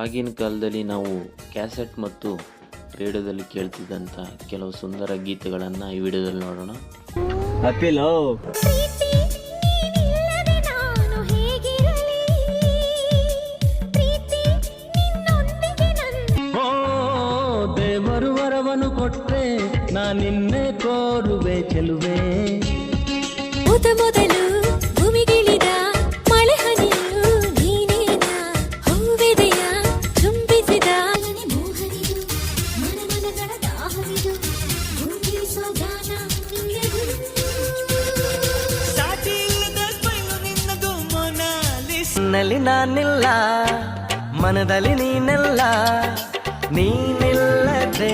ಆಗಿನ ಕಾಲದಲ್ಲಿ ನಾವು ಕ್ಯಾಸೆಟ್ ಮತ್ತು ರೇಡಿಯೋದಲ್ಲಿ ಕೇಳ್ತಿದ್ದಂಥ ಕೆಲವು ಸುಂದರ ಗೀತೆಗಳನ್ನು ಈ ವಿಡಿಯೋದಲ್ಲಿ ನೋಡೋಣ. Happy love. ದೇವರು ವರವನ್ನು ಕೊಟ್ರೆ ನಾನಿನ್ನೆ ಕೋರುವೆ ಚೆಲುವೆ. ಮೊದಲು ಭೂಮಿಗಿಳಿದ ಮಳೆ ಹನಿಯು ನೀನೇನ, ಹೂವೆದೆಯ ಚುಂಬಿಸಿದ ಮೋಹನಿದು, ಮನಗಳ ದಾಹವಿದು, ಗುಂಗಿರಿಸೋ ಗಾನ ನಿಂಗೆದು. ಸಾಟಿ ಇಲ್ಲದ ಬಯಲು ನಿನ್ನದು ಮೊನಾಲಿಸಾ. ನಾನಿಲ್ಲ, ಮನದಲ್ಲಿ ನೀನೆಲ್ಲ, ನೀನಿಲ್ಲದೆ